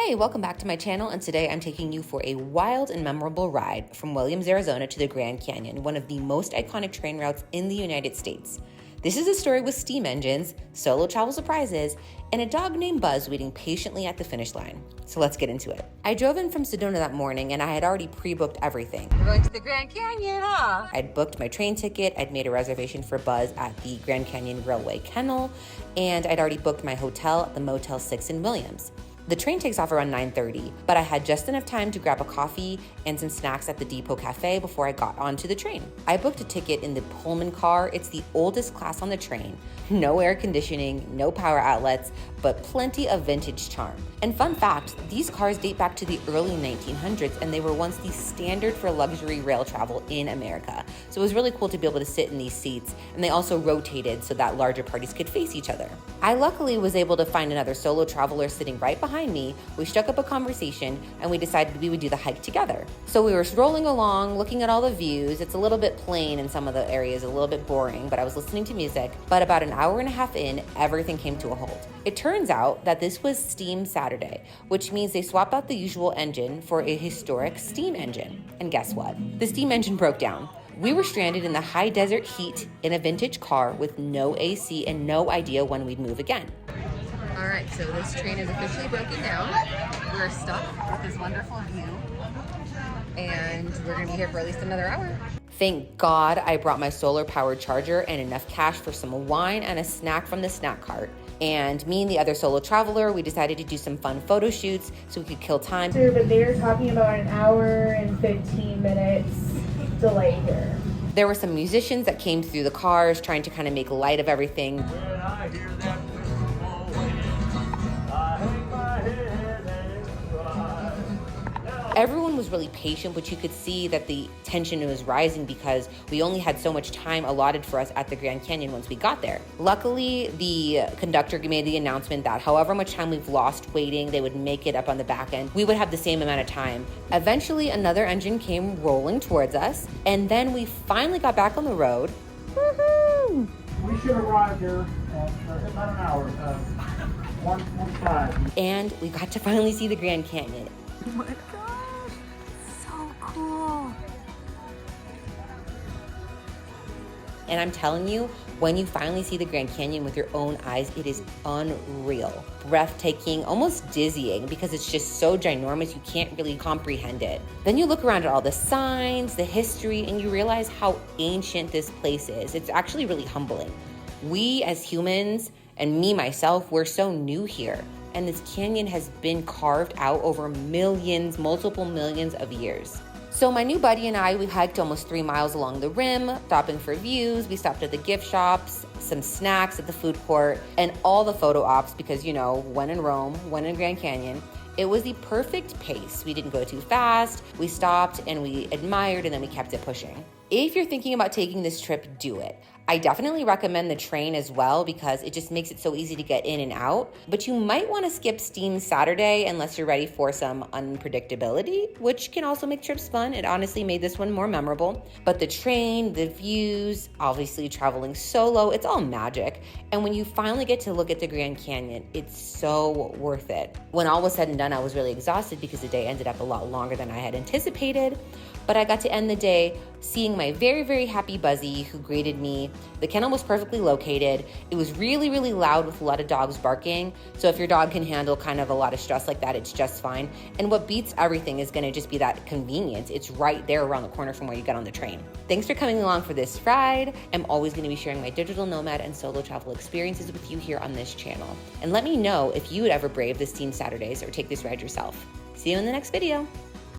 Hey, welcome back to my channel, and today I'm taking you for a wild and memorable ride from Williams, Arizona to the Grand Canyon, one of the most iconic train routes in the United States. This is a story with steam engines, solo travel surprises, and a dog named Buzz waiting patiently at the finish line. So let's get into it. I drove in from Sedona that morning and I had already pre-booked everything. We're going to the Grand Canyon, huh? I'd booked my train ticket, I'd made a reservation for Buzz at the Grand Canyon Railway Kennel, and I'd already booked my hotel at the Motel 6 in Williams. The train takes off around 9:30, but I had just enough time to grab a coffee and some snacks at the Depot Cafe before I got onto the train. I booked a ticket in the Pullman car. It's the oldest class on the train. No air conditioning, no power outlets, but plenty of vintage charm. And fun fact, these cars date back to the early 1900s, and they were once the standard for luxury rail travel in America. So it was really cool to be able to sit in these seats, and they also rotated so that larger parties could face each other. I luckily was able to find another solo traveler sitting right behind me. We struck up a conversation, and we decided we would do the hike together. So we were strolling along, looking at all the views. It's a little bit plain in some of the areas, a little bit boring, but I was listening to music. But about an hour and a half in, everything came to a halt. It turns out that this was Steam Saturday, which means they swapped out the usual engine for a historic steam engine. And guess what? The steam engine broke down. We were stranded in the high desert heat in a vintage car with no AC and no idea when we'd move again. All right, so this train is officially broken down. We're stuck with this wonderful view, and we're gonna be here for at least another hour. Thank God I brought my solar-powered charger and enough cash for some wine and a snack from the snack cart. And me and the other solo traveler, we decided to do some fun photo shoots so we could kill time. But they're talking about an hour and 15 minutes delay here. There were some musicians that came through the cars trying to kind of make light of everything. When I hear that whistle blowing, I hang my head and cry. Everyone was really patient, but you could see that the tension was rising because we only had so much time allotted for us at the Grand Canyon once we got there. Luckily, the conductor made the announcement that however much time we've lost waiting, they would make it up on the back end. We would have the same amount of time. Eventually, another engine came rolling towards us, and then we finally got back on the road. Woohoo! We should arrive here at about an hour, 1:45. And we got to finally see the Grand Canyon. Oh my gosh, so cool. And I'm telling you, when you finally see the Grand Canyon with your own eyes, it is unreal. Breathtaking, almost dizzying, because it's just so ginormous, you can't really comprehend it. Then you look around at all the signs, the history, and you realize how ancient this place is. It's actually really humbling. We as humans, and me myself, we're so new here. And this canyon has been carved out over millions, multiple millions of years. So my new buddy and I, we hiked almost 3 miles along the rim, stopping for views. We stopped at the gift shops, some snacks at the food court, and all the photo ops because, you know, when in Rome, when in Grand Canyon. It was the perfect pace. We didn't go too fast. We stopped and we admired, and then we kept it pushing. If you're thinking about taking this trip, do it. I definitely recommend the train as well because it just makes it so easy to get in and out. But you might want to skip Steam Saturday unless you're ready for some unpredictability, which can also make trips fun. It honestly made this one more memorable. But the train, the views, obviously traveling solo, it's all magic. And when you finally get to look at the Grand Canyon, it's so worth it. When all was said and done, I was really exhausted because the day ended up a lot longer than I had anticipated. But I got to end the day seeing my very, very happy Buzzy who greeted me. The kennel was perfectly located. It was really, really loud with a lot of dogs barking. So if your dog can handle kind of a lot of stress like that, it's just fine. And what beats everything is gonna just be that convenience. It's right there around the corner from where you get on the train. Thanks for coming along for this ride. I'm always gonna be sharing my digital nomad and solo travel experiences with you here on this channel. And let me know if you would ever brave the Steam Saturdays or take this ride yourself. See you in the next video.